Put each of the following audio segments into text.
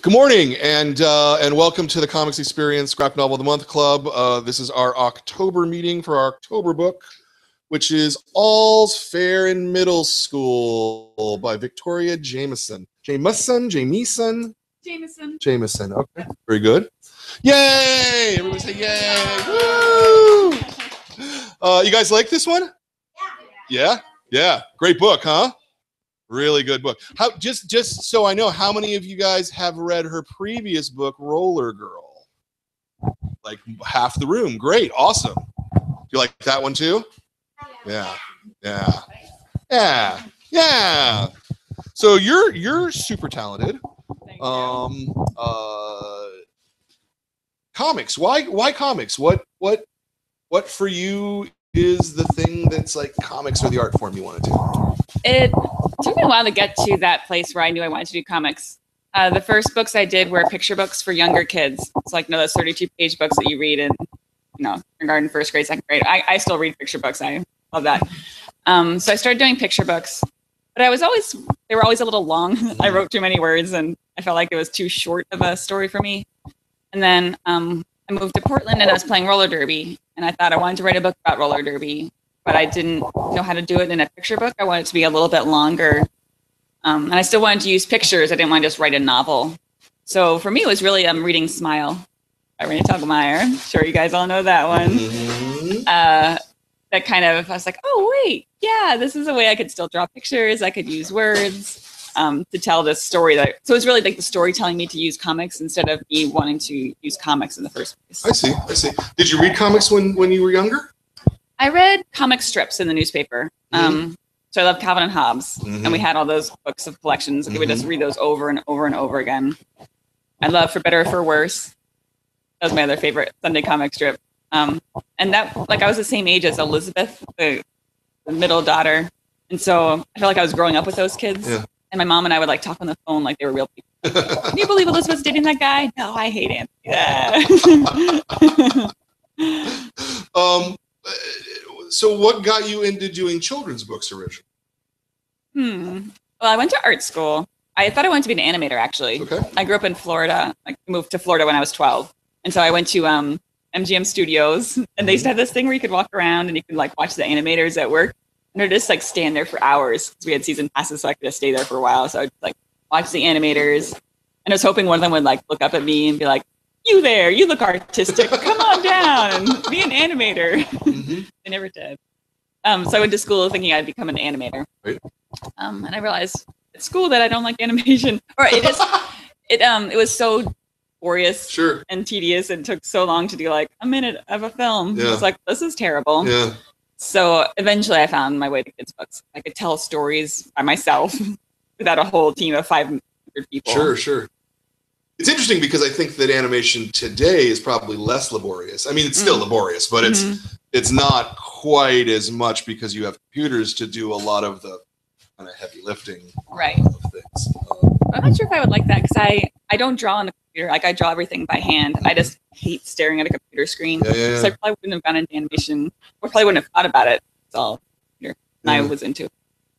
Good morning, and welcome to the Comics Experience Graphic Novel of the Month Club. This is our October meeting for our October book, which is All's Fair in Middle School by Victoria Jamieson. Jamieson. Okay, very good. Yay! Everybody say yay! Woo! You guys like this one? Yeah. Great book, huh? Really good book. How just so I know, how many of you guys have read her previous book, Roller Girl? Like half the room. Great, awesome. Do you like that one too? Yeah. So you're super talented. Comics. Why comics? What for you is the thing that's like comics or the art form you want to do? It took me a while to get to that place where I knew I wanted to do comics. The first books I did were picture books for younger kids. It's like, those 32-page books that you read in, kindergarten, first grade, second grade. I still read picture books. I love that. So I started doing picture books, but they were always a little long. I wrote too many words, and I felt like it was too short of a story for me. And then I moved to Portland, and I was playing roller derby, and I thought I wanted to write a book about roller derby, but I didn't know how to do it in a picture book. I wanted it to be a little bit longer. And I still wanted to use pictures. I didn't want to just write a novel. So for me, it was really reading Smile by Raina Telgemeier. I'm sure you guys all know that one. That kind of, I was like, oh, wait, yeah, this is a way I could still draw pictures. I could use words to tell this story. So it's really like the story telling me to use comics instead of me wanting to use comics in the first place. I see. Did you read comics when you were younger? I read comic strips in the newspaper. So I loved Calvin and Hobbes. And we had all those books of collections. And we would just read those over and over and over again. I love For Better or For Worse. That was my other favorite Sunday comic strip. And that, I was the same age as Elizabeth, the middle daughter. And so I felt like I was growing up with those kids. Yeah. And my mom and I would talk on the phone like they were real people. Can you believe Elizabeth's dating that guy? No, I hate Anthony. So what got you into doing children's books originally? Well, I went to art school. I thought I wanted to be an animator, actually. Okay. I grew up in Florida. I moved to Florida when I was 12. And so I went to MGM Studios, and they used to have this thing where you could walk around and you could watch the animators at work. And they'd just stand there for hours because we had season passes, so I could just stay there for a while. So I'd watch the animators. And I was hoping one of them would look up at me and be like, you there, you look artistic. Come on down and be an animator. They never did. So I went to school thinking I'd become an animator. Right. And I realized at school that I don't like animation. Or it was so laborious and tedious and took so long to do a minute of a film. Yeah. I was like, this is terrible. Yeah. So eventually I found my way to kids' books. I could tell stories by myself without a whole team of 500 people. Sure. It's interesting because I think that animation today is probably less laborious. I mean, it's still laborious, but it's not quite as much because you have computers to do a lot of the kind of heavy lifting of things. I'm not sure if I would like that because I don't draw on the computer. I draw everything by hand. I just hate staring at a computer screen. Yeah. So I probably wouldn't have gone into animation or probably wouldn't have thought about it. It's all computer. I was into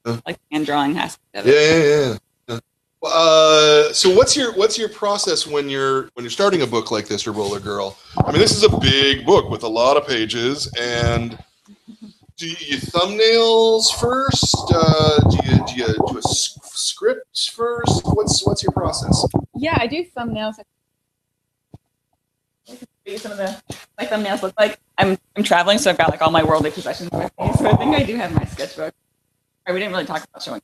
hand drawing aspect of it. Yeah. So what's your process when you're starting a book like this or Roller Girl? I mean, this is a big book with a lot of pages, and do you thumbnails first? Do you do a script first? What's your process? Yeah, I do thumbnails. Some of my thumbnails look like I'm traveling, so I've got all my worldly possessions in my face. So I think I do have my sketchbook. We didn't really talk about showing.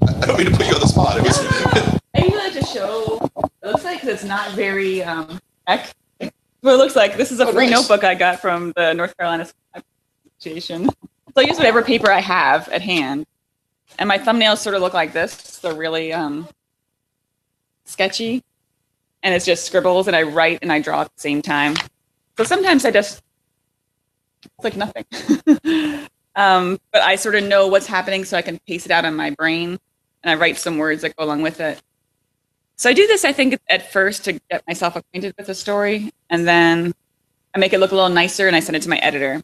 I don't mean to put you on the spot. I usually like to show. It looks like it's not very tech. What it looks like. This is a free notebook I got from the North Carolina Association. So I use whatever paper I have at hand, and my thumbnails sort of look like this. They're really sketchy, and it's just scribbles, and I write and I draw at the same time. So sometimes it's like nothing. But I sort of know what's happening, so I can pace it out on my brain, and I write some words that go along with it. So I do this, I think, at first to get myself acquainted with the story, and then I make it look a little nicer, and I send it to my editor.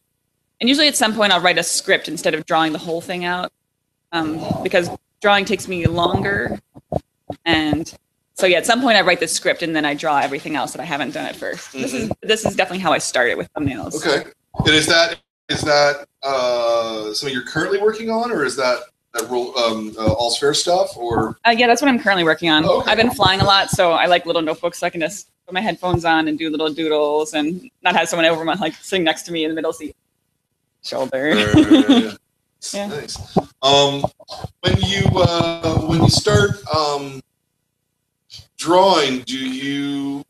And usually at some point I'll write a script instead of drawing the whole thing out, because drawing takes me longer And so yeah, at some point I write the script and then I draw everything else that I haven't done at first. Mm-hmm. This is definitely how I started with thumbnails. Okay. And is that something you're currently working on, or is that All's Fair stuff, or? Yeah, that's what I'm currently working on. Oh, okay. I've been flying a lot, so I like little notebooks so I can just put my headphones on and do little doodles and not have someone over my sitting next to me in the middle seat. Shoulder. Yeah. Nice. When you start drawing, do you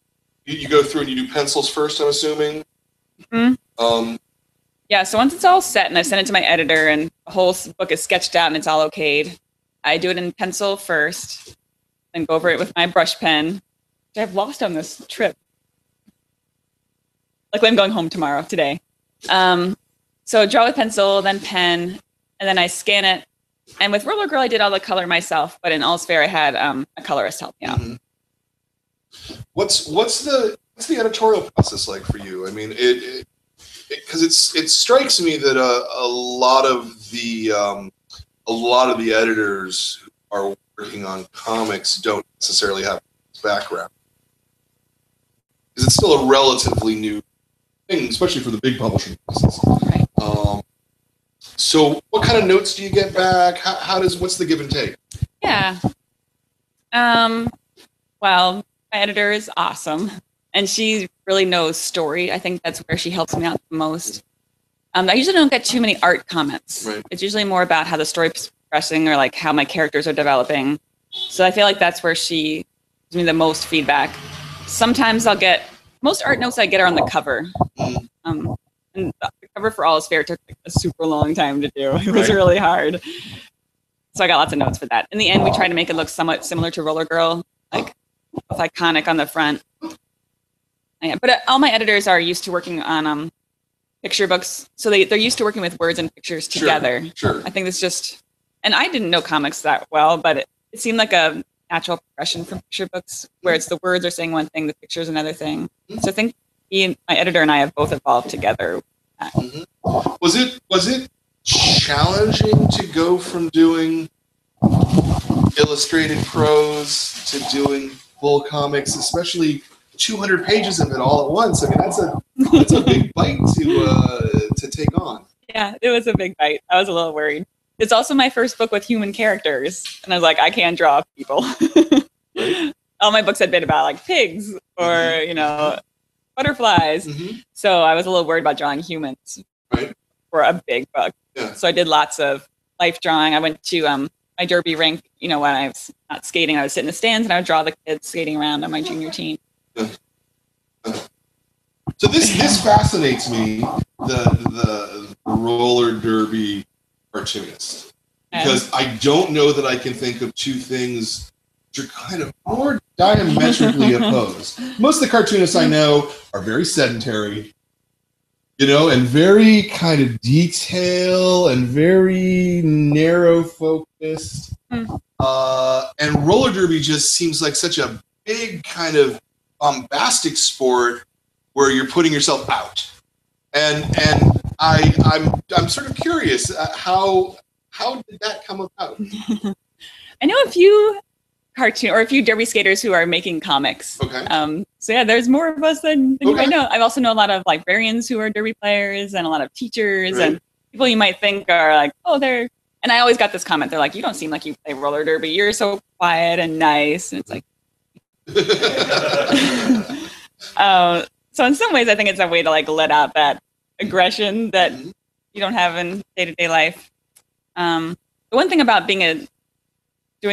go through and you do pencils first, I'm assuming? Mm-hmm. Yeah, so once it's all set and I send it to my editor and the whole book is sketched out and it's all okayed, I do it in pencil first, then go over it with my brush pen, which I've lost on this trip. Luckily, I'm going home today. So draw with pencil, then pen, and then I scan it. And with Roller Girl, I did all the color myself, but in All's Fair, I had a colorist help me out. Mm-hmm. What's the editorial process like for you? I mean, because it strikes me that a lot of the editors who are working on comics don't necessarily have this background, because it's still a relatively new thing, especially for the big publishing houses. Right. So, what kind of notes do you get back? What's the give and take? Yeah. Well, my editor is awesome. And she really knows story. I think that's where she helps me out the most. I usually don't get too many art comments. Right. It's usually more about how the story's progressing or like how my characters are developing. So I feel like that's where she gives me the most feedback. Sometimes most art notes I get are on the cover. And the cover for All's Fair took like a super long time to do. It was really hard. So I got lots of notes for that. In the end, we tried to make it look somewhat similar to Roller Girl, like with iconic on the front. Yeah, but all my editors are used to working on picture books, so they're used to working with words and pictures together. Sure. I think it's just, and I didn't know comics that well, but it seemed like a natural progression from picture books, where it's the words are saying one thing, the picture's another thing. So I think my editor and I have both evolved together. Mm-hmm. Was it challenging to go from doing illustrated prose to doing full comics, especially 200 pages of it all at once? I mean, that's a big bite to take on. Yeah, it was a big bite. I was a little worried. It's also my first book with human characters, and I was like, I can't draw people. Right. All my books had been about like pigs or butterflies. Mm-hmm. So I was a little worried about drawing humans for a big book. Yeah. So I did lots of life drawing. I went to my derby rink. When I was not skating, I would sit in the stands and I would draw the kids skating around on my junior team. So this fascinates me, the roller derby cartoonist, because I don't know that I can think of two things which are kind of more diametrically opposed. Most of the cartoonists I know are very sedentary, and very kind of detail and very narrow focused. And roller derby just seems like such a big kind of bombastic sport where you're putting yourself out. And I'm sort of curious, how did that come about? I know a few derby skaters who are making comics. Okay. So yeah, there's more of us than you might know. I also know a lot of librarians who are derby players and a lot of teachers and people you might think are like, oh, they're. And I always got this comment. They're like, you don't seem like you play roller derby. You're so quiet and nice. And it's like. So in some ways, I think it's a way to let out that aggression that you don't have in day-to-day life. The one thing about doing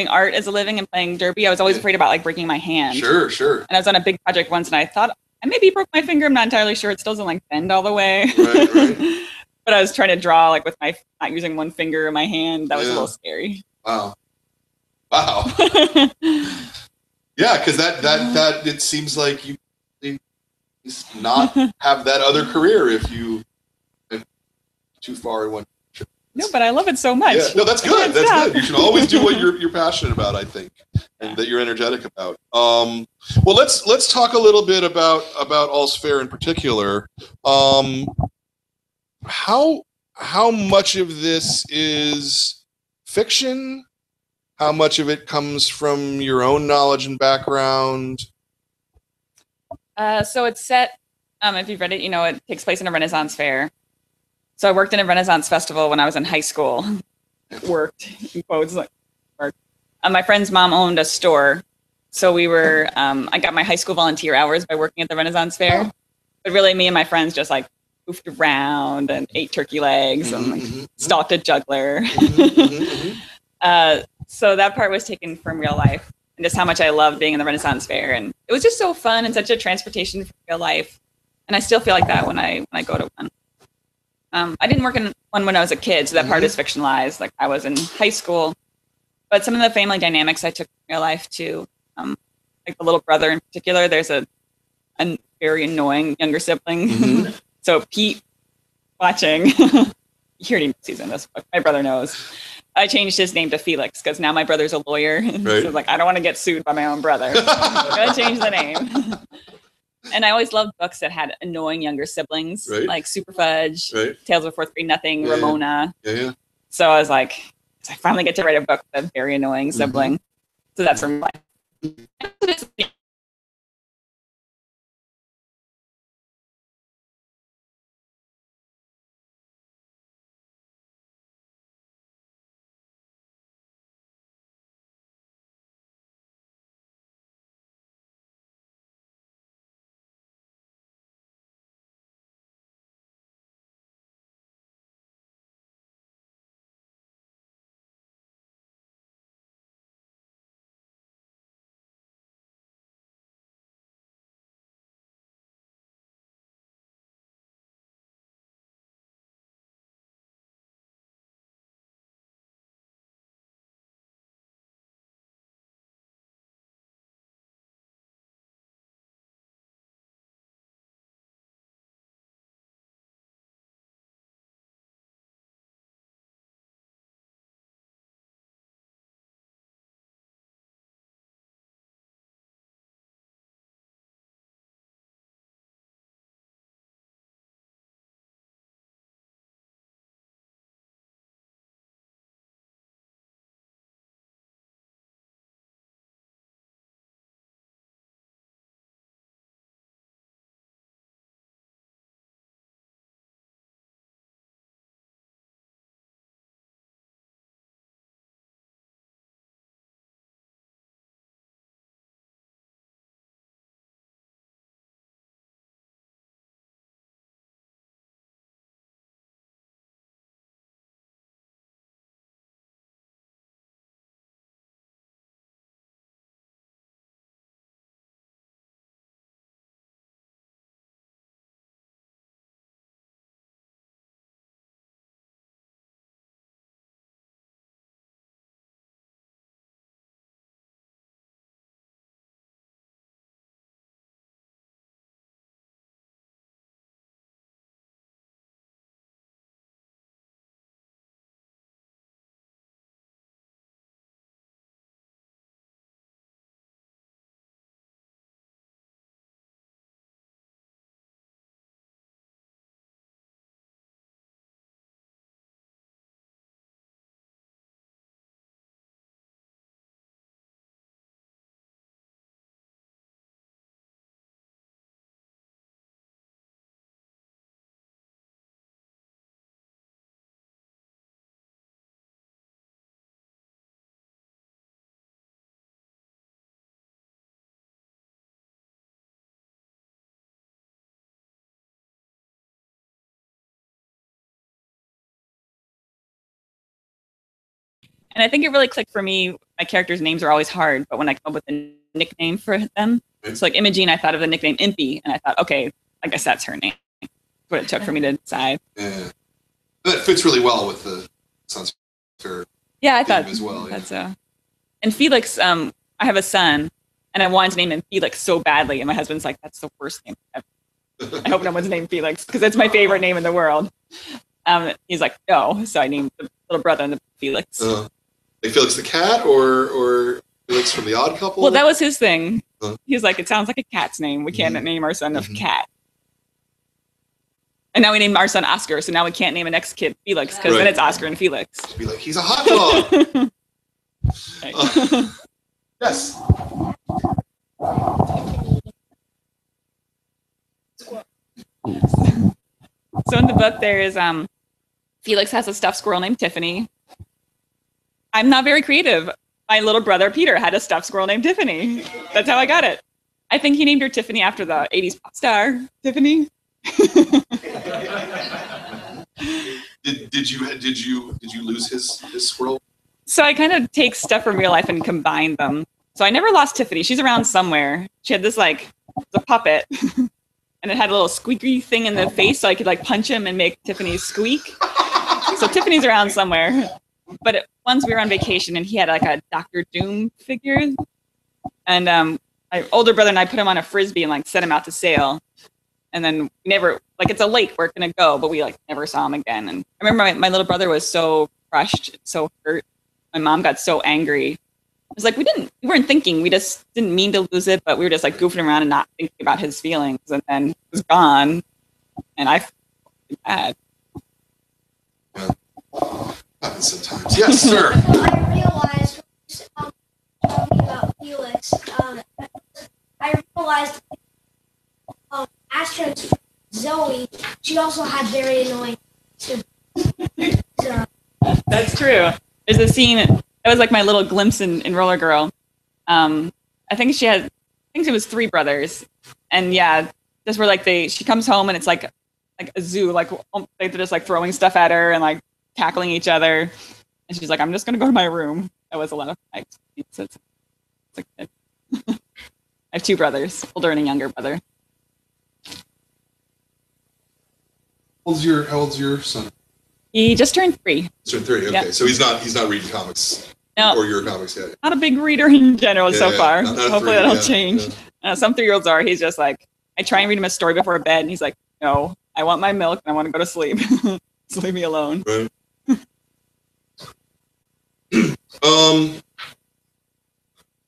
art as a living and playing derby, I was always afraid about breaking my hand. Sure. And I was on a big project once, and I thought I maybe broke my finger. I'm not entirely sure. It still doesn't bend all the way. Right. But I was trying to draw with my not using one finger in my hand. That was a little scary. Wow. Yeah, because that it seems like you not have that other career if too far in one. No, but I love it so much. Yeah. No, that's good. That's good. You should always do what you're passionate about, I think, and that you're energetic about. Well, let's talk a little bit about All's Fair in particular. How much of this is fiction? how much of it comes from your own knowledge and background? So it's set, if you've read it, it takes place in a Renaissance fair. So I worked in a Renaissance festival when I was in high school. Worked, in quotes, like worked. My friend's mom owned a store. So we were, I got my high school volunteer hours by working at the Renaissance fair. Oh. But really, me and my friends just like goofed around and ate turkey legs and like, stalked a juggler. So that part was taken from real life, and just how much I loved being in the Renaissance fair. And it was just so fun and such a transportation for real life. And I still feel like that when I go to one. I didn't work in one when I was a kid, so that part is fictionalized. Like I was in high school, but some of the family dynamics I took in real life too. Like the little brother in particular, there's a very annoying younger sibling. So Pete, watching, he already sees in this book. My brother knows. I changed his name to Felix because now my brother's a lawyer. Right. So like, I don't want to get sued by my own brother. I'm gonna change the name. And I always loved books that had annoying younger siblings, like Super Fudge, Tales of a Fourth Grade Nothing, Ramona. Yeah. So I was like, I finally get to write a book with a very annoying sibling. So that's from life. And I think it really clicked for me. My characters' names are always hard, but when I come up with a nickname for them, so like Imogene, I thought of the nickname Impy, and I thought, okay, I guess that's her name. That's what it took for me to decide. Yeah, that fits really well with the Sons Fair. Yeah, I thought as well. That's and Felix. I have a son, and I wanted to name him Felix so badly, and my husband's like, "That's the worst name ever. I hope no one's named Felix because it's my favorite name in the world." He's like, "No," so I named the little brother and the Felix. Like Felix the cat, or Felix from The Odd Couple? Well, that was his thing. He was like, it sounds like a cat's name. We can't name our son of cat. And now we named our son Oscar, so now we can't name a next kid Felix, because then it's Oscar and Felix. Just be like, he's a hot dog. Yes. So in the book, there is Felix has a stuffed squirrel named Tiffany. I'm not very creative. My little brother Peter had a stuffed squirrel named Tiffany. That's how I got it. I think he named her Tiffany after the 80s pop star Tiffany. Did you lose his squirrel? So I kind of take stuff from real life and combine them. So I never lost Tiffany. She's around somewhere. She had this like the puppet, and it had a little squeaky thing in the face, so I could like punch him and make Tiffany squeak. So Tiffany's around somewhere. But once we were on vacation, and he had like a Dr. Doom figure, and my older brother and I put him on a frisbee and like set him out to sail. And then we never, like, it's a lake, we're gonna go, but we like never saw him again. And I remember my little brother was so crushed, so hurt. My mom got so angry. It was like we weren't thinking, we just didn't mean to lose it, but we were just like goofing around and not thinking about his feelings. And then it was gone, and I felt bad. Happens sometimes. Yes, sir. I realized talking about Felix. I realized Astron's Zoe. She also had very annoying too. So. That's true. There's a scene that was like my little glimpse in Roller Girl. I think she was 3 brothers, and yeah, just where like she comes home and it's like a zoo, like they're just like throwing stuff at her and like tackling each other, and she's like, I'm just gonna go to my room. That was a lot of fun. It's like I have 2 brothers, older and a younger brother. How old's your son? He just turned 3. Just turned 3. Okay, yeah. So he's not reading comics. No, or your comics yet. Not a big reader in general so far. Not Hopefully 3, that'll change. Yeah. Some 3-year-olds are. He's just like, I try and read him a story before bed, and he's like, no, I want my milk and I want to go to sleep. Just leave me alone. Right.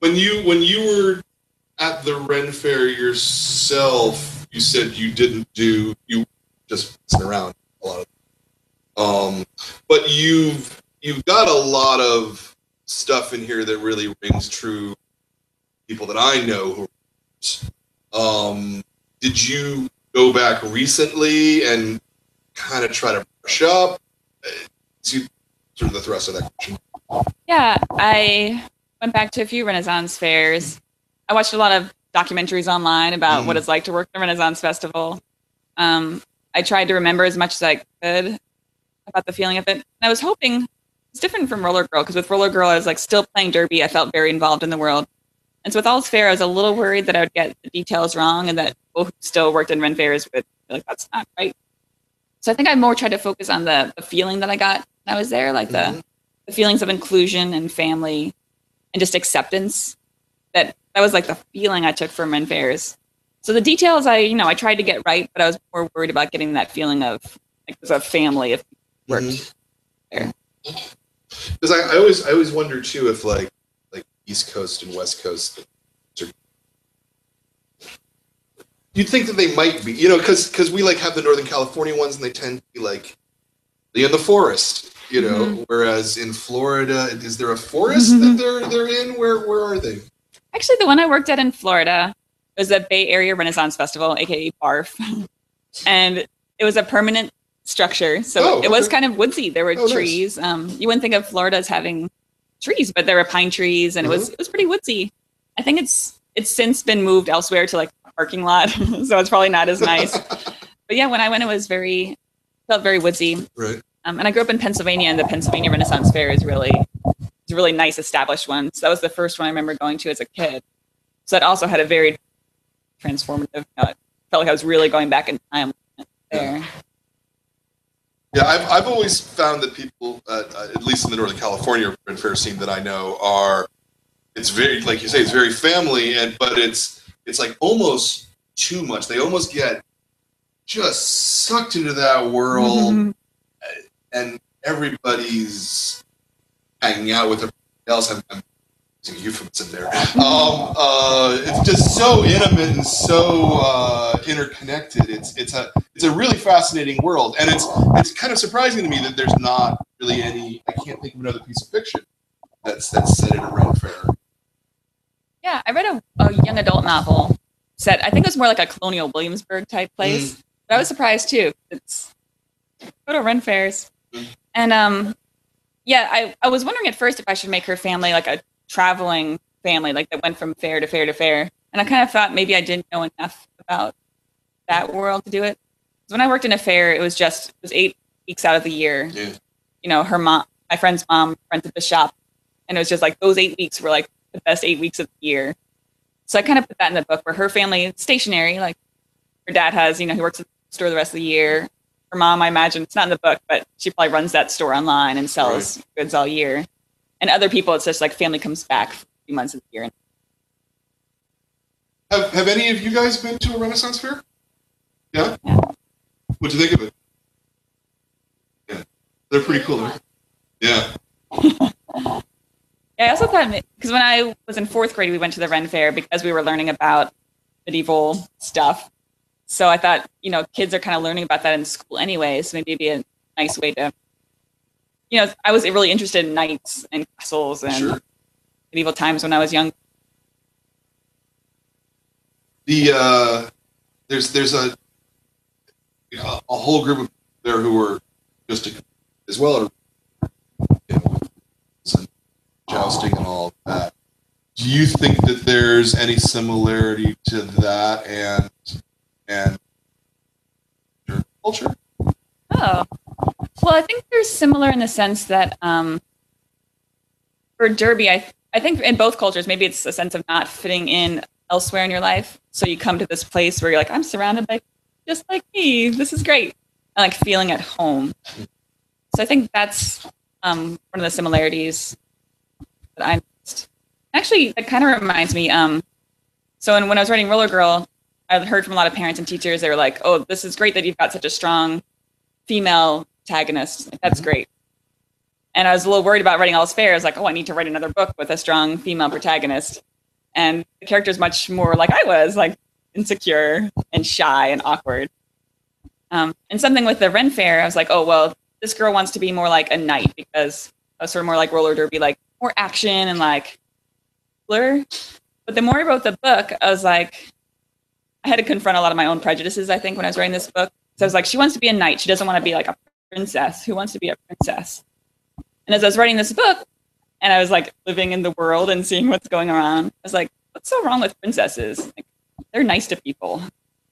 When you were at the Ren Fair yourself, you said you just messing around a lot of. But you've got a lot of stuff in here that really rings true. People that I know who. Did you go back recently and kind of try to brush up? Sort of the thrust of that question. Yeah, I went back to a few Renaissance fairs. I watched a lot of documentaries online about what it's like to work at the Renaissance Festival. I tried to remember as much as I could about the feeling of it. And I was hoping it's different from Roller Girl, because with Roller Girl, I was like still playing derby. I felt very involved in the world. And so with All's Fair, I was a little worried that I would get the details wrong and that people who still worked in Ren fairs would be like, that's not right. So I think I more tried to focus on the feeling that I got when I was there, like the feelings of inclusion and family and just acceptance. That was like the feeling I took from Ren fairs. So the details I tried to get right, but I was more worried about getting that feeling of like as a family if worked there. Because I always wonder too if like East Coast and West Coast, you'd think that they might be, because we like have the Northern California ones and they tend to be like in the forest, whereas in Florida, is there a forest that they're in? Where are they? Actually, the one I worked at in Florida was the Bay Area Renaissance Festival, aka BARF, and it was a permanent structure, so it was kind of woodsy. There were trees. Nice. You wouldn't think of Florida as having trees, but there were pine trees, and it was pretty woodsy. I think it's since been moved elsewhere to like a parking lot, so it's probably not as nice. But yeah, when I went, it felt very woodsy. Right. And I grew up in Pennsylvania, and the Pennsylvania Renaissance Fair is a really nice established one. So that was the first one I remember going to as a kid. So that also had a very transformative. Felt like I was really going back in time there. Yeah, I've always found that people, at least in the Northern California Ren Fair scene that I know, it's very, like you say, it's very family, but it's like almost too much. They almost get just sucked into that world, and everybody's hanging out with everybody else. I'm using a euphemism there. It's just so intimate and so interconnected. It's a really fascinating world, and it's kind of surprising to me that there's not really any. I can't think of another piece of fiction that's set in a Ren Fair? Yeah, I read a young adult novel set. I think it was more like a colonial Williamsburg type place. But I was surprised too. It's go to Ren Fairs. And yeah, I was wondering at first if I should make her family like a traveling family, like that went from fair to fair to fair. And I kind of thought maybe I didn't know enough about that world to do it. When I worked in a fair, it was 8 weeks out of the year. Yeah. You know, my friend's mom rented the shop, and it was just like those 8 weeks were like the best 8 weeks of the year. So I kind of put that in the book where her family is stationary, like her dad has, you know, he works at the store the rest of the year. Her mom, I imagine, it's not in the book, but she probably runs that store online and sells goods all year. And other people, it's just like family comes back for a few months of the year. Have any of you guys been to a Renaissance fair? Yeah? What'd you think of it? Yeah. They're pretty cool. Yeah. Yeah, I also thought, because when I was in 4th grade, we went to the Ren Fair because we were learning about medieval stuff. So I thought, you know, kids are kind of learning about that in school anyway, so maybe it'd be a nice way to, you know, I was really interested in knights and castles and medieval times when I was young. There's a whole group of there who were just as well, you know, jousting and all of that. Do you think that there's any similarity to that and your culture? Oh, well, I think they're similar in the sense that for Derby, I think in both cultures, maybe it's a sense of not fitting in elsewhere in your life. So you come to this place where you're like, I'm surrounded by just like me. This is great. And like feeling at home. So I think that's one of the similarities that I noticed. Actually, that kind of reminds me. So when I was writing Roller Girl, I heard from a lot of parents and teachers, they were like, oh, this is great that you've got such a strong female protagonist. Like, that's great. And I was a little worried about writing All's Fair. I was like, oh, I need to write another book with a strong female protagonist. And the character's much more like I was, like insecure and shy and awkward. And something with the Ren Fair, I was like, oh, well, this girl wants to be more like a knight because I was sort of more like roller derby, like more action and like blur. But the more I wrote the book, I was like, I had to confront a lot of my own prejudices, I think, when I was writing this book. So I was like, she wants to be a knight. She doesn't want to be like a princess. Who wants to be a princess? And as I was writing this book, and I was like living in the world and seeing what's going on, I was like, what's so wrong with princesses? Like, they're nice to people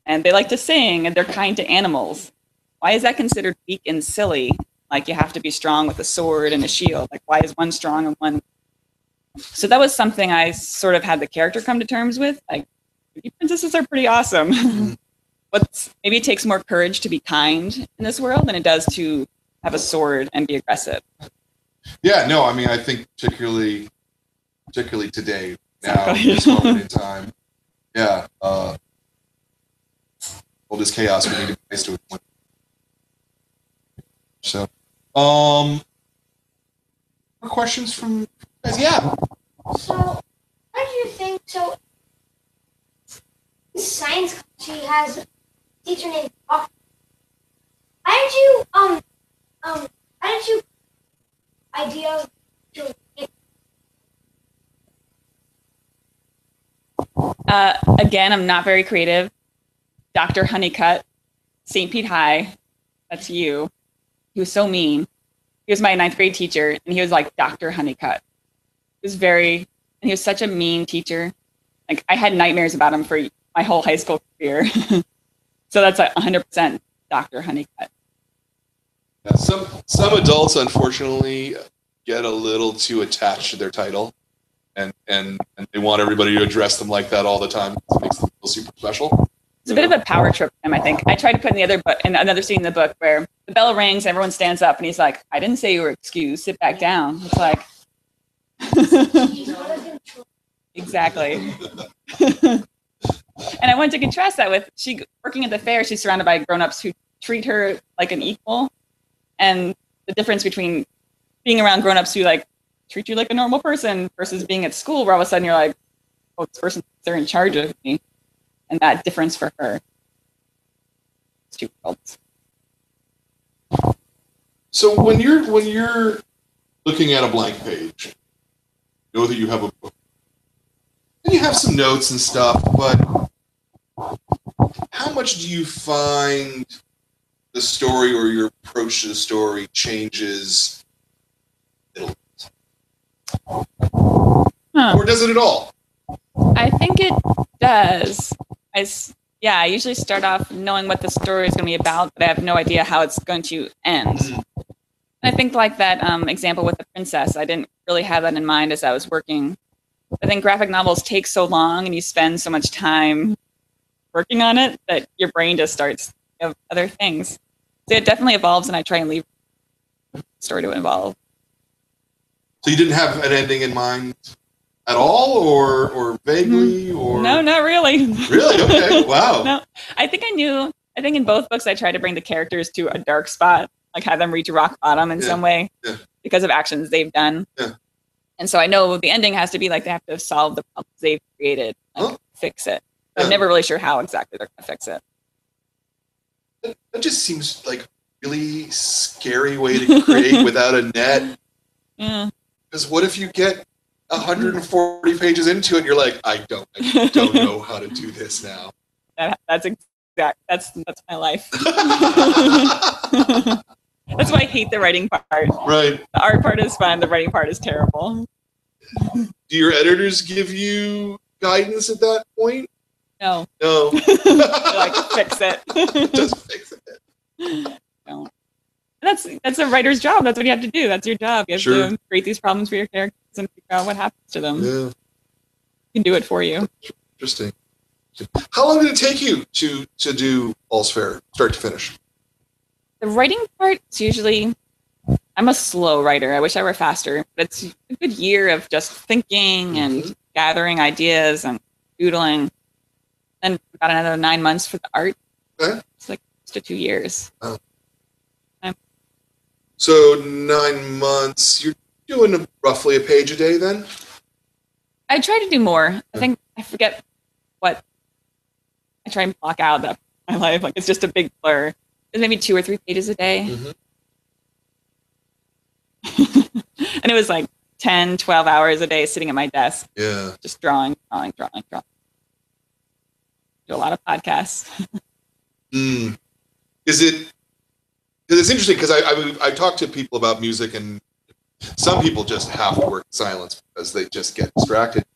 and they like to sing and they're kind to animals. Why is that considered weak and silly? Like you have to be strong with a sword and a shield. Like why is one strong and one? So that was something I sort of had the character come to terms with. Like princesses are pretty awesome. But maybe it takes more courage to be kind in this world than it does to have a sword and be aggressive. Yeah, no, I mean, I think particularly today, now, this moment in time. Yeah. Well, this chaos, we need to be nice to it. So, more questions from you guys? Yeah. So, how do you think, so, in science, she has a teacher named Ostertag. How did you idea to again, I'm not very creative. Dr. Honeycutt, St. Pete High, that's you. He was so mean. He was my 9th grade teacher, and he was like Dr. Honeycutt. And he was such a mean teacher. Like I had nightmares about him for my whole high school career. So that's like 100% Dr. Honeycutt. Yeah, some adults, unfortunately, get a little too attached to their title, and they want everybody to address them like that all the time. It makes them feel super special. It's a bit of a power trip for him, I think. I tried to put in another scene in the book where the bell rings, everyone stands up, and he's like, "I didn't say you were excused. Sit back down." It's like, exactly. And I wanted to contrast that with she working at the fair. She's surrounded by grown-ups who treat her like an equal, and the difference between being around grown-ups who like treat you like a normal person versus being at school where all of a sudden you're like, oh, this person, they're in charge of me. And that difference for her. It's two worlds. So when you're looking at a blank page know that you have a book. And you have some notes and stuff, but how much do you find the story or your approach to the story changes? Or does it at all? I think it does. I usually start off knowing what the story is going to be about, but I have no idea how it's going to end. Mm-hmm. I think like that example with the princess, I didn't really have that in mind as I was working. I think graphic novels take so long and you spend so much time working on it that your brain just starts of other things. So it definitely evolves, and I try and leave the story to evolve. So you didn't have an ending in mind at all, or vaguely, or no, not really. Really? Okay. Wow. No, I think in both books I tried to bring the characters to a dark spot, like have them reach rock bottom in some way because of actions they've done. Yeah. And so I know the ending has to be like they have to solve the problems they've created, fix it. Yeah. I'm never really sure how exactly they're going to fix it. That just seems like a really scary way to create without a net. Yeah. Because what if you get 140 pages into it, and you're like, I don't know how to do this now. That's my life. That's why I hate the writing part. Right. The art part is fun. The writing part is terrible. Do your editors give you guidance at that point? No. No. Like, fix it. Just fix it. No. That's a writer's job. That's what you have to do. That's your job. You have to create these problems for your characters and figure out what happens to them. Yeah. We can do it for you. Interesting. How long did it take you to do All's Fair, start to finish? The writing part is usually, I'm a slow writer. I wish I were faster. But it's a good year of just thinking and gathering ideas and doodling. And about another 9 months for the art. Okay. It's like close to 2 years. Oh. So 9 months, you're doing roughly a page a day then? I try to do more. I think I forget what I try and block out of my life. Like, it's just a big blur. It's maybe 2 or 3 pages a day. Mm-hmm. And it was like 10, 12 hours a day sitting at my desk. Yeah. Just drawing. Do a lot of podcasts. Is it... Because it's interesting, because I talk to people about music, and some people just have to work in silence because they just get distracted.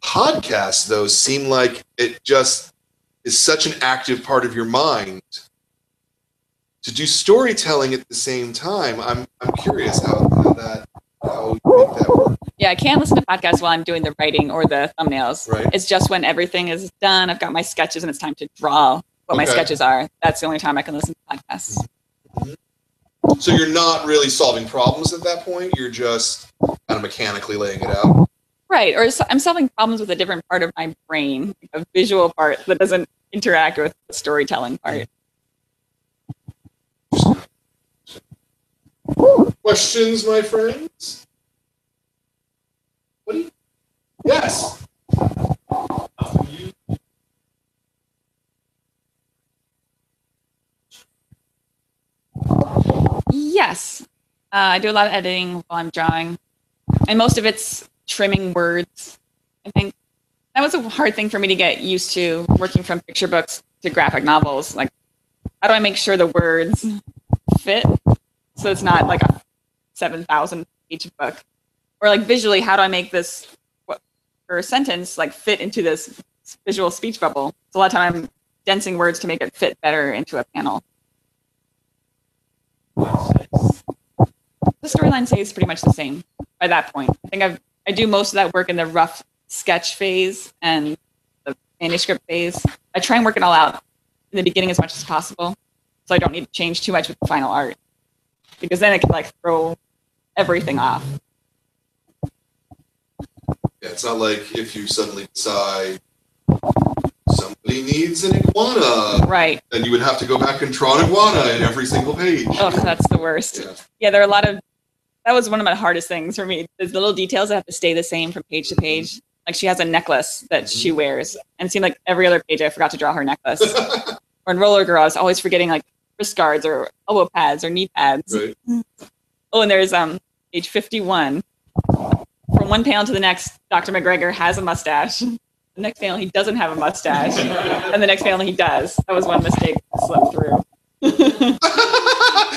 Podcasts, though, seem like it just is such an active part of your mind. To do storytelling at the same time, I'm curious how you make that work. Yeah, I can't listen to podcasts while I'm doing the writing or the thumbnails. Right. It's just when everything is done, I've got my sketches, and it's time to draw what my sketches are. That's the only time I can listen to podcasts. Mm-hmm. So you're not really solving problems at that point? You're just kind of mechanically laying it out? Right. Or I'm solving problems with a different part of my brain, a visual part that doesn't interact with the storytelling part. Questions, my friends? What do you... Yes. Yes. I do a lot of editing while I'm drawing. And most of it's trimming words, I think. That was a hard thing for me to get used to, working from picture books to graphic novels. Like, how do I make sure the words fit so it's not like a 7,000 page book? Or like visually, how do I make this or a sentence like fit into this visual speech bubble? So a lot of time I'm densing words to make it fit better into a panel. The storyline stays pretty much the same by that point. I think I do most of that work in the rough sketch phase and the manuscript phase. I try and work it all out in the beginning as much as possible, so I don't need to change too much with the final art, because then it can like throw everything off. Yeah, it's not like if you suddenly decide somebody needs an iguana, right? Then you would have to go back and draw an iguana in every single page. Oh, that's the worst. Yeah, there are a lot of. That was one of my hardest things for me. There's the little details that have to stay the same from page to page. Like, she has a necklace that she wears, and it seemed like every other page I forgot to draw her necklace. Or in Roller Girl, I was always forgetting like wrist guards or elbow pads or knee pads. Right. Oh, and there's page 51. from one panel to the next, Dr. McGregor has a mustache. The next panel, he doesn't have a mustache. And the next panel, he does. That was one mistake that slipped through.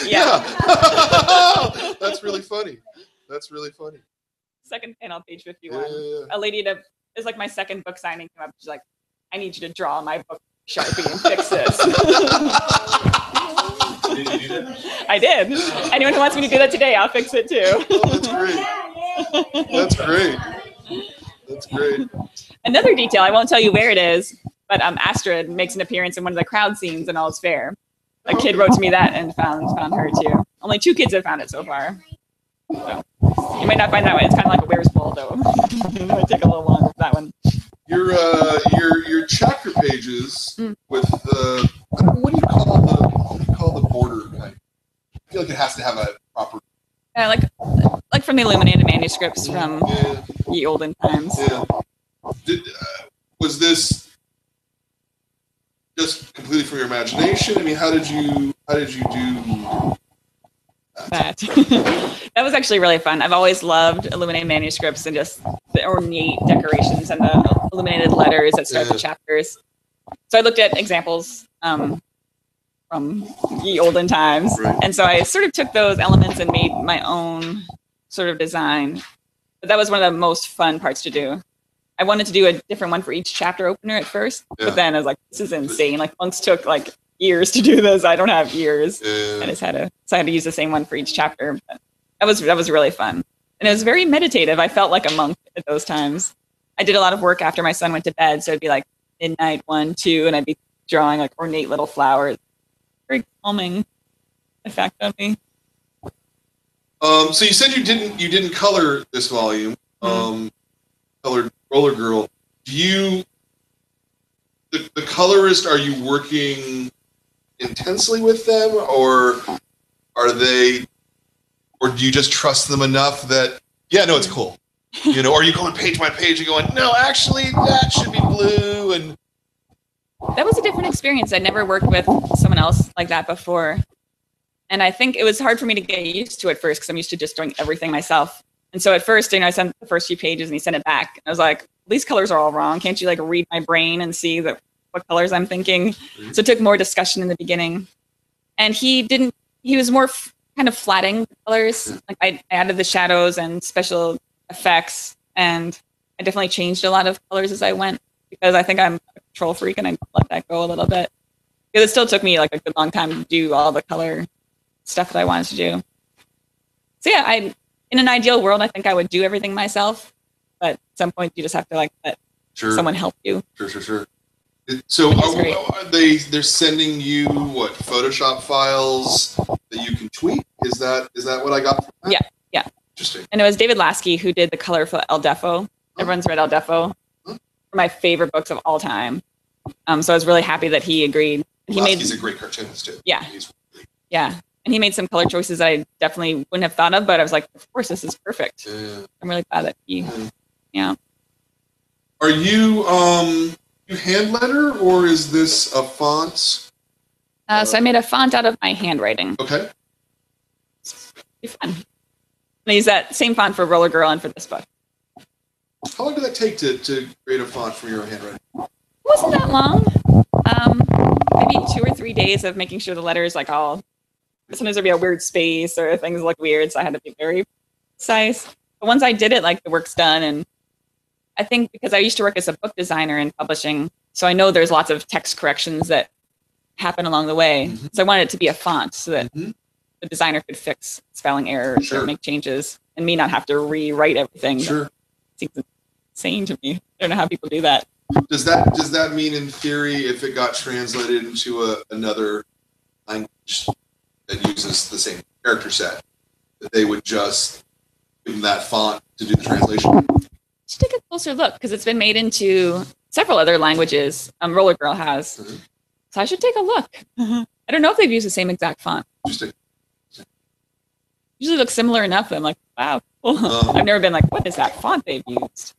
Yeah. That's really funny. That's really funny. Second panel, page 51. Yeah. A lady that is like my second book signing came up. She's like, I need you to draw my book Sharpie and fix this. Did you do that? I did. Anyone who wants me to do that today, I'll fix it too. Oh, that's great. That's great. Another detail, I won't tell you where it is, but Astrid makes an appearance in one of the crowd scenes in All's Fair. A kid wrote to me that and found her too. Only 2 kids have found it so far. So you might not find that one. It's kind of like a Where's Waldo. It might take a little longer for that one. Your chapter pages with the what do you call the border kind? I feel like it has to have a proper. Like from the illuminated manuscripts from Ye Olden Times. Yeah. Was this just completely from your imagination? I mean, how did you do that? That was actually really fun. I've always loved illuminated manuscripts and just the ornate decorations and the illuminated letters that start the chapters. So I looked at examples from Ye Olden Times, and so I sort of took those elements and made my own sort of design. But that was one of the most fun parts to do. I wanted to do a different one for each chapter opener at first, but then I was like, this is insane. Like monks took like years to do this. I don't have years. I just had to use the same one for each chapter. But that was really fun. And it was very meditative. I felt like a monk at those times. I did a lot of work after my son went to bed. So it'd be like midnight, 1, 2, and I'd be drawing like ornate little flowers. Very calming effect on me. So you said you didn't color this volume. Colored Roller Girl. Do you the colorist, are you working intensely with them, or do you just trust them enough that it's cool? You know, or are you going page by page and going, no, actually that should be blue? And that was a different experience. I'd never worked with someone else like that before. And I think it was hard for me to get used to at first because I'm used to just doing everything myself. And so at first, I sent the first few pages and he sent it back. I was like, these colors are all wrong. Can't you like read my brain and see what colors I'm thinking? So it took more discussion in the beginning. And he was more kind of flatting the colors. Like I added the shadows and special effects. And I definitely changed a lot of colors as I went because I think I'm a control freak and I let that go a little bit. Because it still took me like a good long time to do all the color stuff that I wanted to do. So yeah, in an ideal world, I think I would do everything myself, but at some point you just have to like let someone help you. Sure. So they're sending you what, Photoshop files that you can tweak? Is that what I got from that? Yeah. Interesting. And it was David Lasky who did the color for El Defo. Everyone's read El Defo. My favorite books of all time. So I was really happy that he agreed. Lasky's a great cartoonist too. Yeah. And he made some color choices that I definitely wouldn't have thought of, but I was like, of course, this is perfect. I'm really glad that he, Are you hand letter or is this a font? So I made a font out of my handwriting. Okay. It's fun. I use that same font for Roller Girl and for this book. How long did that take to create a font from your handwriting? It wasn't that long. Maybe 2 or 3 days of making sure the letters like all. Sometimes there'd be a weird space or things look weird, so I had to be very precise. But once I did it, like the work's done. And I think because I used to work as a book designer in publishing, so I know there's lots of text corrections that happen along the way. So I wanted it to be a font so that the designer could fix spelling errors or make changes and me not have to rewrite everything. It seems insane to me. I don't know how people do that. Does that mean in theory, if it got translated into another language that uses the same character set, that they would just give them that font to do the translation? Should take a closer look because it's been made into several other languages. Roller Girl has, so I should take a look. I don't know if they've used the same exact font. Interesting. Usually looks similar enough. I'm like, wow, cool. I've never been like, what is that font they've used?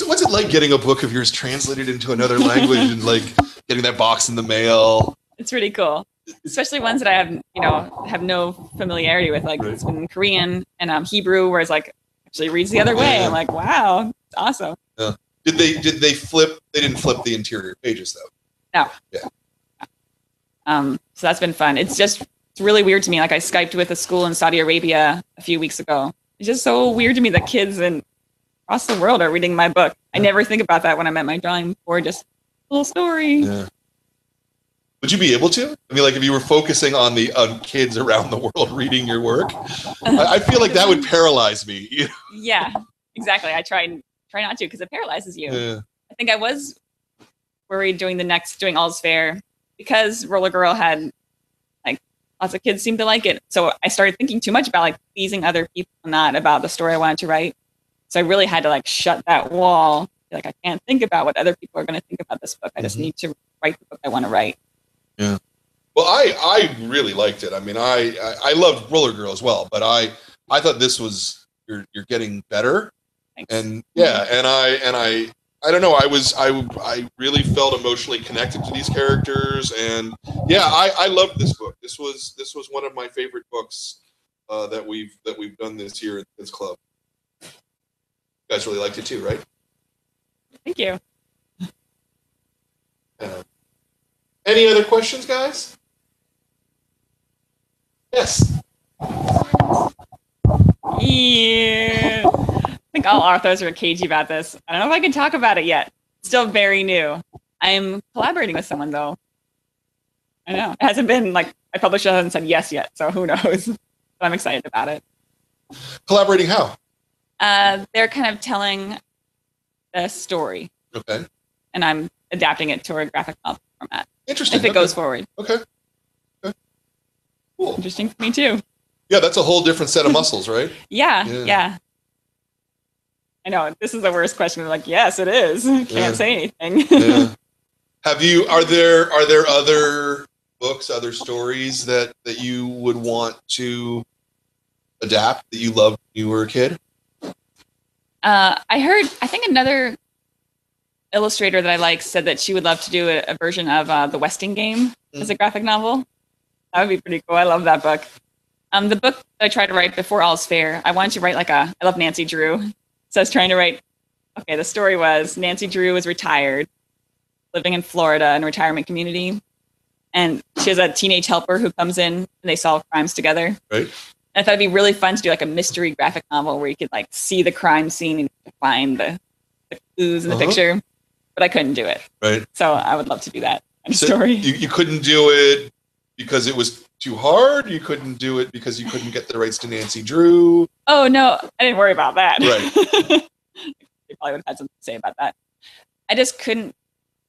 What's it like getting a book of yours translated into another language and like getting that box in the mail? It's really cool. Especially ones that I have no familiarity with. Like it's been Korean and Hebrew, whereas like actually reads the other way. I'm like, wow, it's awesome. Yeah. Did they flip? They didn't flip the interior pages though. No. Yeah. So that's been fun. It's really weird to me. Like I Skyped with a school in Saudi Arabia a few weeks ago. It's just so weird to me that kids across the world are reading my book. I never think about that when I'm at my drawing board. Just a little story. Yeah. Would you be able to? I mean, like if you were focusing on kids around the world reading your work, I feel like that would paralyze me. You know? Yeah, exactly. I try not to because it paralyzes you. Yeah. I think I was worried doing All's Fair because Roller Girl had like lots of kids seemed to like it. So I started thinking too much about like pleasing other people, not about the story I wanted to write. So I really had to like shut that wall. Like I can't think about what other people are going to think about this book. I just need to write the book I want to write. Yeah. Well, I really liked it. I mean, I loved Roller Girl as well, but I thought this was you're getting better. Thanks. And yeah, and I don't know. I really felt emotionally connected to these characters, and yeah, I loved this book. This was one of my favorite books that we've done this year at this club. You guys really liked it too, right? Thank you. Any other questions, guys? Yes. Yeah. I think all authors are cagey about this. I don't know if I can talk about it yet. It's still very new. I'm collaborating with someone though. I know. It hasn't been like my publisher hasn't said yes yet, so who knows? But I'm excited about it. Collaborating how? They're kind of telling the story. Okay. And I'm adapting it to a graphic novel format. Interesting. If it goes forward. Okay. Cool. Interesting for me too. Yeah, that's a whole different set of muscles, right? Yeah. I know this is the worst question. I'm like, yes, it is. Can't say anything. Yeah. Are there other books, other stories that you would want to adapt that you loved when you were a kid? I think another illustrator that I like said that she would love to do a version of the Westing Game as a graphic novel. That would be pretty cool. I love that book. The book that I tried to write before All's Fair, I wanted to write I love Nancy Drew. So I was trying to write, the story was Nancy Drew was retired, living in Florida in a retirement community. And she has a teenage helper who comes in and they solve crimes together. Right. And I thought it'd be really fun to do a mystery graphic novel where you could see the crime scene and find the clues in the picture. But I couldn't do it. Right. So I would love to do that story. You couldn't do it because it was too hard? You couldn't do it because you couldn't get the rights to Nancy Drew? Oh, no. I didn't worry about that. Right. They probably would have had something to say about that. I just couldn't.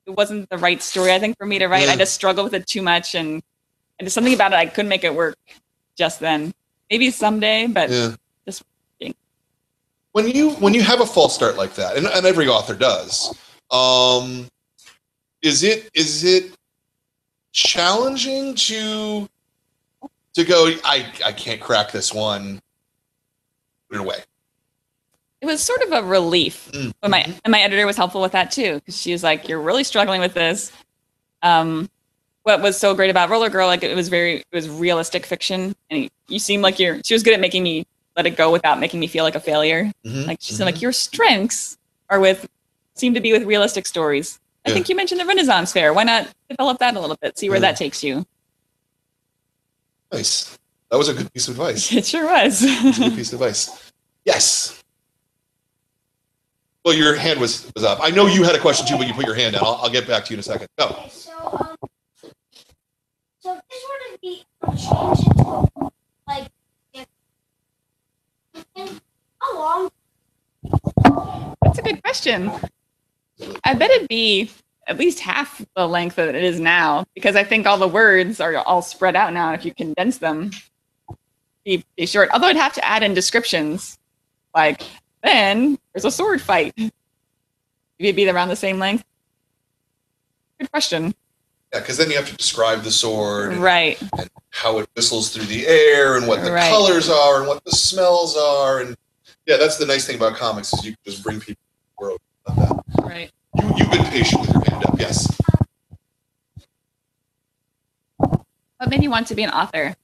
It wasn't the right story, I think, for me to write. I just struggled with it too much. And there's something about it. I couldn't make it work just then. Maybe someday, but just when you have a false start like that, and every author does, is it challenging to go, I can't crack this one, put it away? It was sort of a relief. But my editor was helpful with that too, because she was like, you're really struggling with this. What was so great about Roller Girl, it was realistic fiction, and you seemed like she was good at making me let it go without making me feel like a failure. She said, your strengths seem to be with realistic stories. I think you mentioned the Renaissance Fair. Why not develop that a little bit? See where that takes you. Nice. That was a good piece of advice. It sure was. It was a good piece of advice. Yes. Well, your hand was up. I know you had a question too, but you put your hand down. I'll get back to you in a second. Go. Okay, so if this were to be changed into how long? That's a good question. I bet it'd be at least half the length that it is now, because I think all the words are all spread out now. And if you condense them, be short. Although I'd have to add in descriptions, then there's a sword fight. Maybe it'd be around the same length. Good question. Yeah, because then you have to describe the sword, right? And how it whistles through the air, and what the colors are, and what the smells are, and yeah, that's the nice thing about comics is you can just bring people to the world like that. Right. You've been patient with your hand up, yes. What made you want to be an author?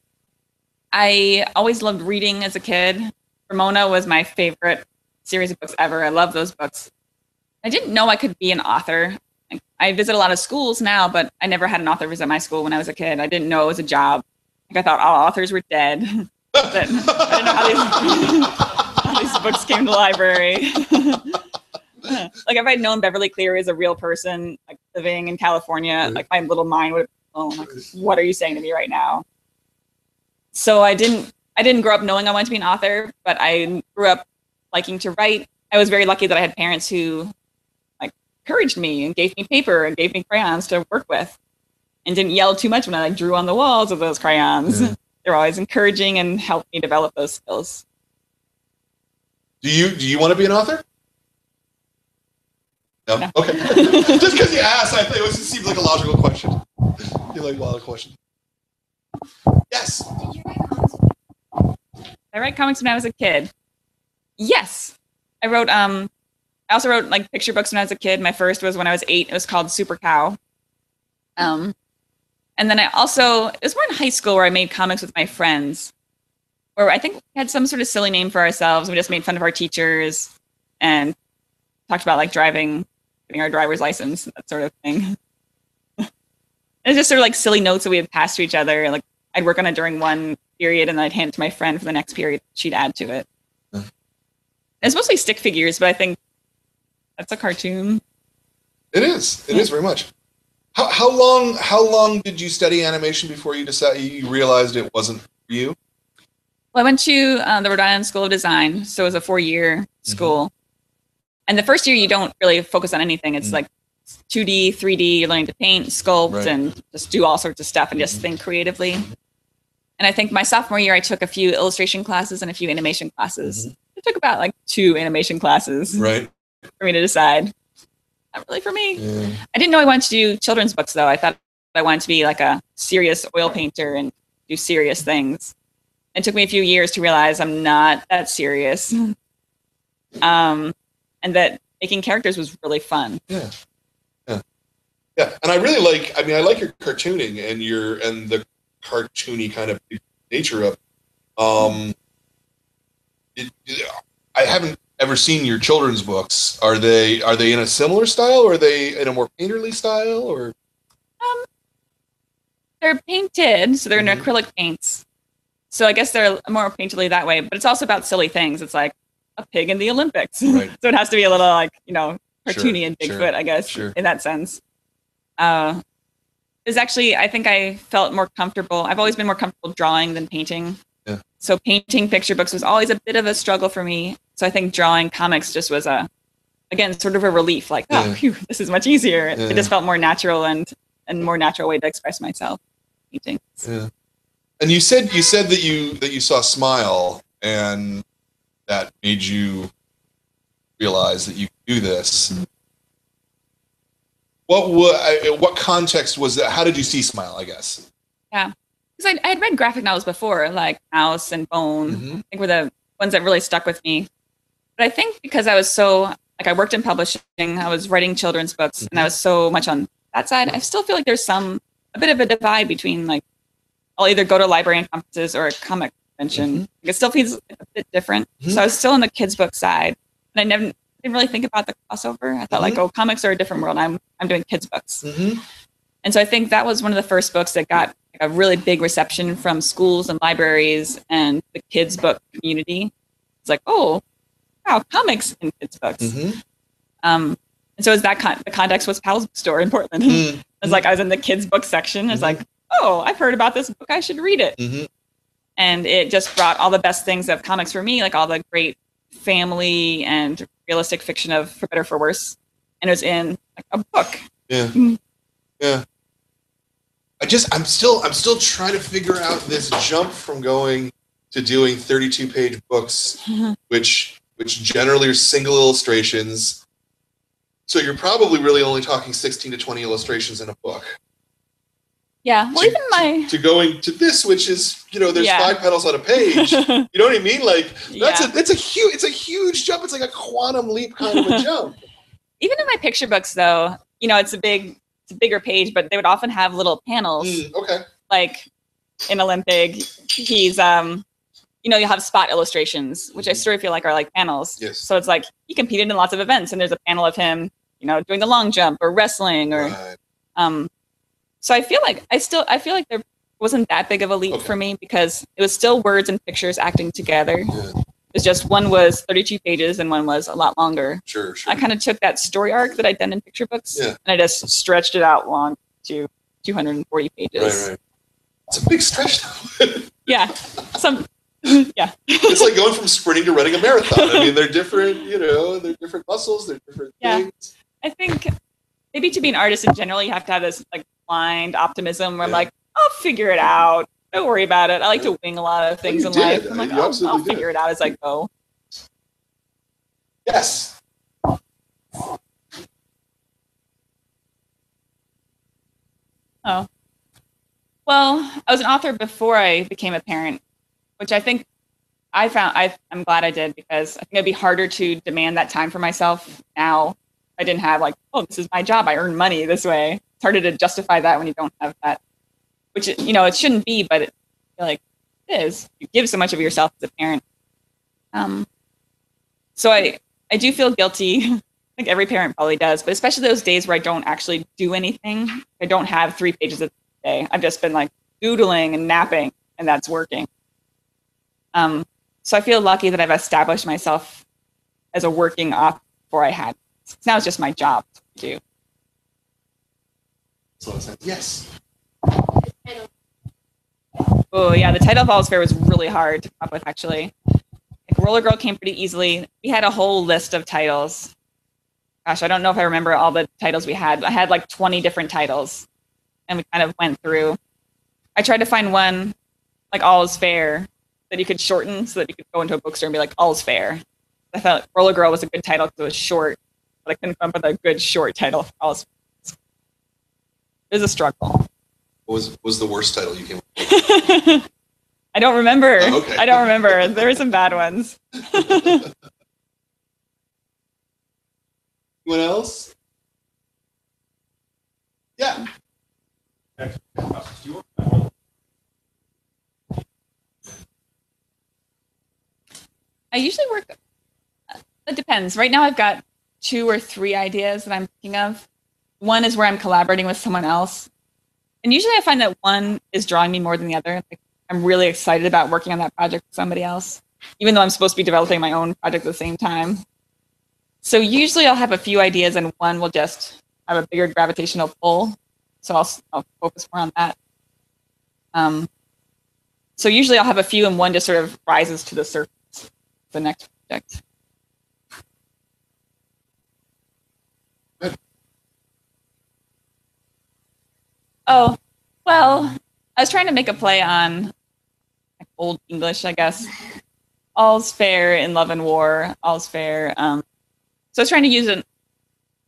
I always loved reading as a kid, Ramona was my favorite series of books ever. I love those books. I didn't know I could be an author. I visit a lot of schools now, but I never had an author visit my school when I was a kid. I didn't know it was a job. I thought all authors were dead. I didn't know how these books came to the library. Like if I'd known Beverly Cleary is a real person, like living in California, like my little mind would have blown. Like, what are you saying to me right now? So I didn't grow up knowing I wanted to be an author, but I grew up liking to write. I was very lucky that I had parents who like encouraged me and gave me paper and gave me crayons to work with, and didn't yell too much when I like drew on the walls with those crayons. Yeah. They were always encouraging and helped me develop those skills. Do you want to be an author? No? Okay. Just because you asked, I think it seems like a logical question. You like a logical question. Yes. Did you write comics? I write comics when I was a kid. Yes. I also wrote like picture books when I was a kid. My first was when I was 8. It was called Super Cow. And then it was more in high school where I made comics with my friends, where I think we had some sort of silly name for ourselves. We just made fun of our teachers and talked about like getting our driver's license, that sort of thing. It's just sort of like silly notes that we would pass to each other. Like I'd work on it during one period and then I'd hand it to my friend for the next period. She'd add to it. It's mostly stick figures, but I think that's a cartoon. It is. It is very much. How long did you study animation before you realized it wasn't for you? Well, I went to the Rhode Island School of Design, so it was a 4-year school. And the first year you don't really focus on anything. It's like 2D, 3D, you're learning to paint, sculpt, and just do all sorts of stuff and just think creatively. And I think my sophomore year, I took a few illustration classes and a few animation classes. It took about like 2 animation classes for me to decide. Not really for me. Yeah. I didn't know I wanted to do children's books, though. I thought I wanted to be like a serious oil painter and do serious things. It took me a few years to realize I'm not that serious. And that making characters was really fun. Yeah. And I really like your cartooning and the cartoony kind of nature of I haven't ever seen your children's books. Are they in a similar style, or are they in a more painterly style, or? They're painted, so they're in acrylic paints. So I guess they're more painterly that way, but it's also about silly things. It's like a pig in the Olympics. Right. So it has to be a little like, cartoony and Bigfoot, I guess, in that sense. It's actually, I think I felt more comfortable. I've always been more comfortable drawing than painting. Yeah. So painting picture books was always a bit of a struggle for me. So I think drawing comics just was sort of a relief. Like, phew, this is much easier. Yeah. It just felt more natural and more natural way to express myself. Painting. Yeah. And you said that you saw Smile and that made you realize that you could do this. What context was that? How did you see Smile, I guess? Yeah. Because I had read graphic novels before, like Mouse and Bone. I think were the ones that really stuck with me. But I think because I was I worked in publishing, I was writing children's books, and I was so much on that side, I still feel like there's a bit of a divide between like, I'll either go to library conferences or a comic convention. It still feels a bit different. So I was still on the kids' book side, and I didn't really think about the crossover. I thought comics are a different world. I'm doing kids' books. And so I think that was one of the first books that got a really big reception from schools and libraries and the kids' book community. It's like, oh, wow, comics in kids' books. And so the context was Pal's Bookstore in Portland. It was like I was in the kids' book section. It's like, oh, I've heard about this book. I should read it. And it just brought all the best things of comics for me, like all the great family and realistic fiction of For Better or For Worse. And it was in like a book. Yeah. I'm still trying to figure out this jump from going to doing 32-page books, which generally are single illustrations. So you're probably really only talking 16 to 20 illustrations in a book. Yeah. Well, to going to this, which is, there's 5 panels on a page. You know what I mean? Like it's a huge jump. It's like a quantum leap kind of a jump. Even in my picture books, though, it's a bigger page, but they would often have little panels. Okay. Like in Olympic, he's you have spot illustrations, which I sort of feel like are like panels. Yes. So it's like he competed in lots of events, and there's a panel of him, doing the long jump or wrestling or, so I feel like there wasn't that big of a leap for me because it was still words and pictures acting together. Yeah. It's just one was 32 pages and one was a lot longer. Sure. I kind of took that story arc that I'd done in picture books and I just stretched it out long to 240 pages. Right. It's a big stretch though. Yeah. Yeah. It's like going from sprinting to running a marathon. I mean, they're different, they're different muscles, they're different things. I think maybe to be an artist in general, you have to have this like blind optimism where I'm like, I'll figure it out. Don't worry about it. I like to wing a lot of things in life. I'm like, I'll figure it out as I go. Yes. Oh. Well, I was an author before I became a parent, which I think I'm glad I did because I think it'd be harder to demand that time for myself now. I didn't have like, this is my job. I earn money this way. It's harder to justify that when you don't have that, which, it shouldn't be, but it is. You give so much of yourself as a parent. So I do feel guilty. Like every parent probably does, but especially those days where I don't actually do anything. I don't have 3 pages a day. I've just been like doodling and napping and that's working. So I feel lucky that I've established myself as a working author before I had. Now it's just my job to do. So yes. Oh yeah, the title of All's Fair was really hard to come up with actually. Like Roller Girl came pretty easily. We had a whole list of titles. Gosh, I don't know if I remember all the titles we had. I had like 20 different titles and we kind of went through. I tried to find one like All's Fair that you could shorten so that you could go into a bookstore and be like, All's Fair. I thought Roller Girl was a good title because it was short, but I couldn't come up with a good short title for All's Fair. It was a struggle. What was the worst title you came up with? I don't remember. Oh, okay. I don't remember. There were some bad ones. Anyone else? Yeah. I usually work, it depends. Right now I've got 2 or 3 ideas that I'm thinking of. One is where I'm collaborating with someone else. And usually I find that one is drawing me more than the other. Like, I'm really excited about working on that project with somebody else, even though I'm supposed to be developing my own project at the same time. So usually I'll have a few ideas and one will just have a bigger gravitational pull. So I'll focus more on that. So usually I'll have a few and one just sort of rises to the surface, the next project. Good. Oh, well, I was trying to make a play on like, Old English, I guess. All's fair in love and war. All's fair. So I was trying to use it.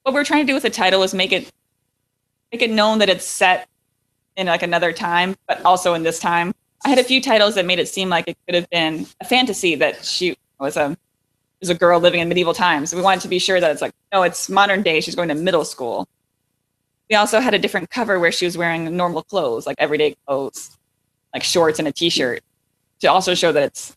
What we're trying to do with the title was make it known that it's set in like another time, but also in this time. I had a few titles that made it seem like it could have been a fantasy that she was a girl living in medieval times. We wanted to be sure that it's like, no, it's modern day. She's going to middle school. We also had a different cover where she was wearing normal clothes, like everyday clothes, like shorts and a t-shirt, to also show that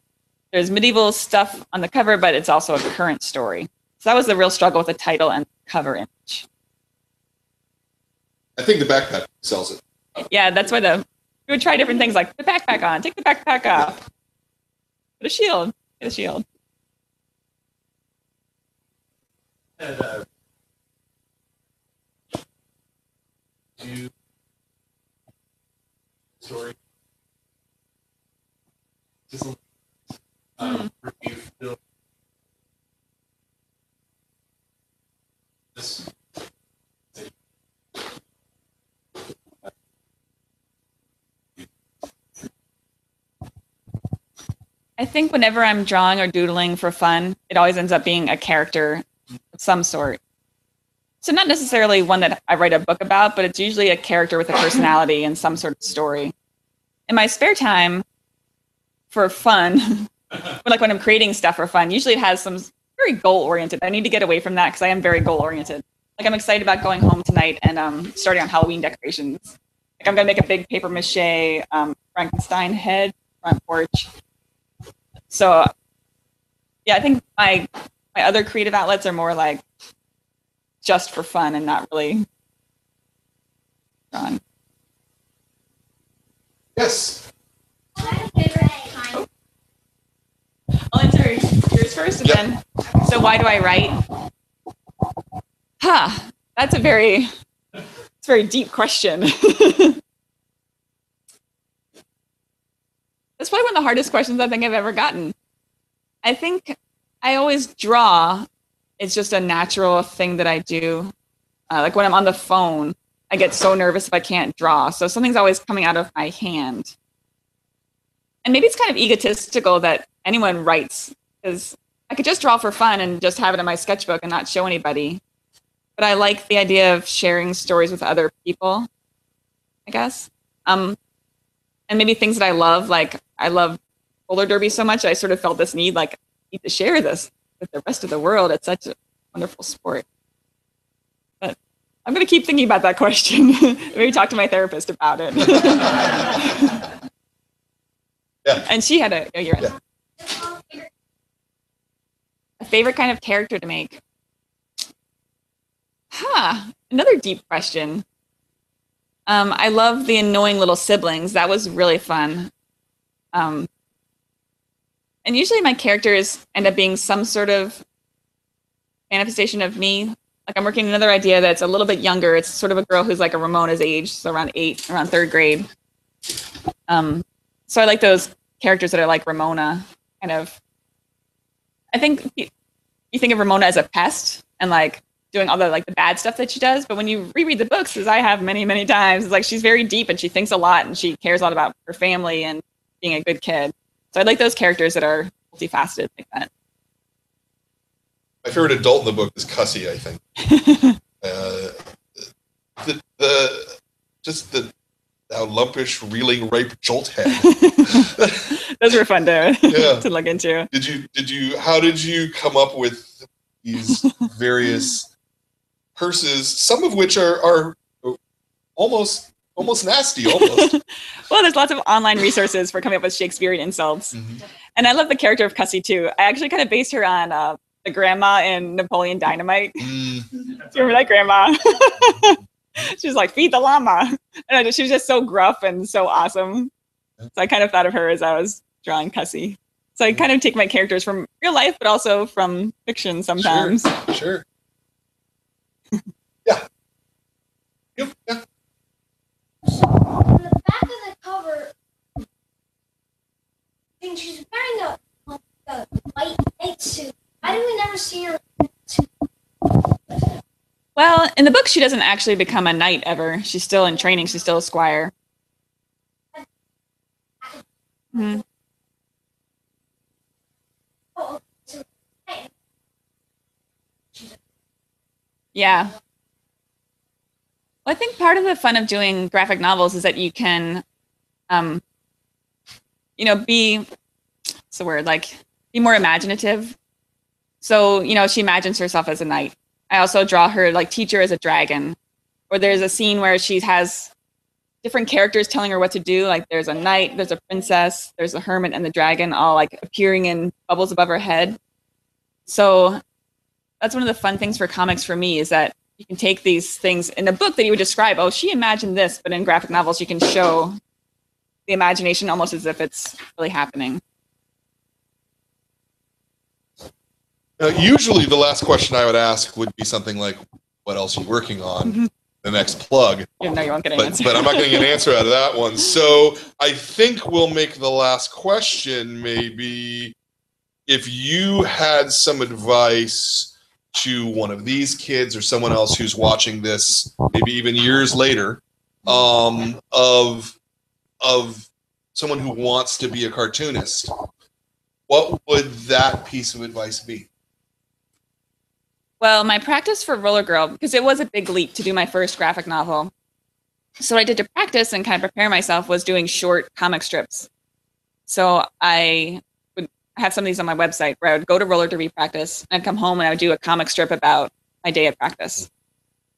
there's medieval stuff on the cover, but it's also a current story. So that was the real struggle with the title and cover image. I think the backpack sells it. Yeah, that's why we would try different things like put the backpack on, take the backpack off, put a shield, get a shield. And do story. Just review film. This. I think whenever I'm drawing or doodling for fun, it always ends up being a character of some sort. So not necessarily one that I write a book about, but it's usually a character with a personality and some sort of story. In my spare time, for fun, like when I'm creating stuff for fun, usually it has some very goal-oriented. I need to get away from that because I am very goal-oriented. Like I'm excited about going home tonight and starting on Halloween decorations. Like I'm gonna make a big paper mache Frankenstein head front porch. So yeah, I think my other creative outlets are more like just for fun and not really drawing. Yes. I'll answer yours first, and then. So why do I write? That's a very deep question. That's probably one of the hardest questions I think I've ever gotten. I think I always draw. It's just a natural thing that I do. Like when I'm on the phone, I get so nervous if I can't draw. So something's always coming out of my hand. And maybe it's kind of egotistical that anyone writes, because I could just draw for fun and just have it in my sketchbook and not show anybody. But I like the idea of sharing stories with other people, I guess. And maybe things that I love, like I love roller derby so much, I sort of felt this need, like, I need to share this with the rest of the world. It's such a wonderful sport. But I'm going to keep thinking about that question. Maybe talk to my therapist about it. Yeah. And she had a favorite kind of character to make. Another deep question. I love the annoying little siblings. That was really fun. And usually my characters end up being some sort of manifestation of me. Like I'm working on another idea that's a little bit younger. It's sort of a girl who's like a Ramona's age, so around 8, around 3rd grade. So I like those characters that are like Ramona, kind of. I think you think of Ramona as a pest and like doing all the like the bad stuff that she does, but when you reread the books, as I have many, many times, it's like she's very deep and she thinks a lot and she cares a lot about her family and being a good kid. So I like those characters that are multifaceted like that. My favorite adult in the book is Cussy, I think. the lumpish, reeling, ripe jolt head. Those were fun to yeah. to look into. How did you come up with these various curses, some of which are almost nasty, almost? Well, there's lots of online resources for coming up with Shakespearean insults. Mm-hmm. And I love the character of Cussy too. I actually kind of based her on the grandma in Napoleon Dynamite. Do you remember that grandma? She's like, feed the llama. And she was just so gruff and so awesome. So I kind of thought of her as I was drawing Cussy. So I kind of take my characters from real life, but also from fiction sometimes. Sure. Yeah. Yep. Yeah. On the back of the cover, I think she's wearing a white night suit. Why do we never see her? Well, in the book, she doesn't actually become a knight ever. She's still in training. She's still a squire. Mm-hmm. Yeah. Well, I think part of the fun of doing graphic novels is that you can, be, what's the word, like, be more imaginative. So, she imagines herself as a knight. I also draw her, like, teacher as a dragon. Or there's a scene where she has different characters telling her what to do. Like, there's a knight, there's a princess, there's a hermit, and the dragon all, like, appearing in bubbles above her head. So that's one of the fun things for comics for me, is that you can take these things in a book that you would describe, oh, she imagined this, but in graphic novels, you can show the imagination almost as if it's really happening. Usually the last question I would ask would be something like, what else are you working on? Mm-hmm. The next plug. You won't get an answer. But I'm not going to get an answer out of that one. So I think we'll make the last question maybe if you had some advice to one of these kids or someone else who's watching this, maybe even years later, of someone who wants to be a cartoonist, what would that piece of advice be? Well, my practice for Roller Girl, because it was a big leap to do my first graphic novel. So what I did to practice and kind of prepare myself was doing short comic strips. So I would have some of these on my website where I would go to roller derby practice and I'd come home and I would do a comic strip about my day at practice.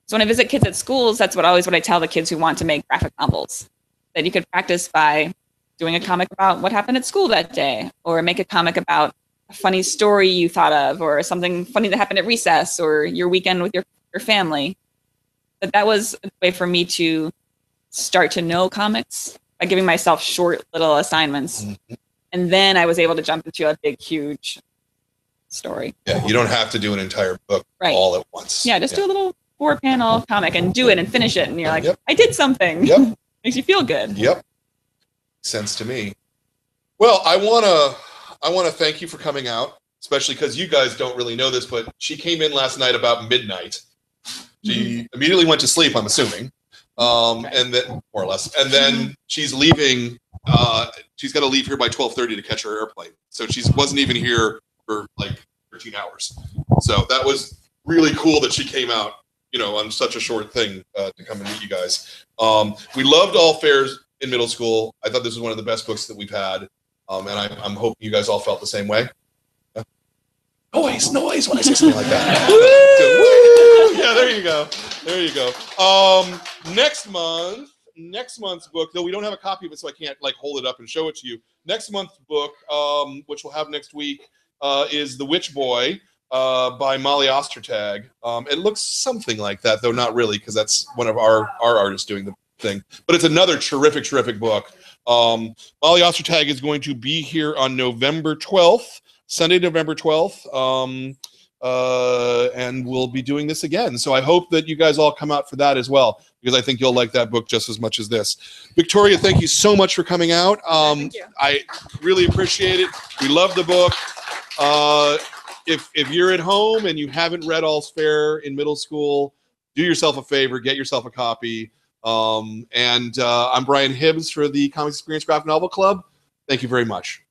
So when I visit kids at schools, that's what I tell the kids who want to make graphic novels, that you could practice by doing a comic about what happened at school that day, or make a comic about a funny story you thought of, or something funny that happened at recess, or your weekend with your family. That was a way for me to start to know comics by giving myself short little assignments. Mm-hmm. And then I was able to jump into a big, huge story. Yeah, you don't have to do an entire book all at once. Yeah, just do a little 4-panel comic and do it and finish it. And you're like, I did something. Yep. Makes you feel good. Yep. Sense to me. Well, I wanna thank you for coming out, especially because you guys don't really know this, but she came in last night about midnight. She immediately went to sleep, I'm assuming. And then more or less. And then she's leaving, she's gotta leave here by 12:30 to catch her airplane. So she wasn't even here for like 13 hours. So that was really cool that she came out, you know, on such a short thing to come and meet you guys. We loved all Fairs in middle school. I thought this was one of the best books that we've had. And I'm hoping you guys all felt the same way. Yeah. Noise when I say something like that. Woo! Yeah, there you go. There you go. Next month's book, though we don't have a copy of it, so I can't like hold it up and show it to you. Next month's book, which we'll have next week, is The Witch Boy by Molly Ostertag. It looks something like that, though not really, because that's one of our artists doing the thing. But it's another terrific book. Molly Ostertag is going to be here on November 12th, Sunday, November 12th, and we'll be doing this again. So I hope that you guys all come out for that as well, because I think you'll like that book just as much as this. Victoria, thank you so much for coming out. Thank you. I really appreciate it. We love the book. If you're at home and you haven't read All's Fair in middle school, do yourself a favor, get yourself a copy. I'm Brian Hibbs for the Comics Experience Graphic Novel Club. Thank you very much.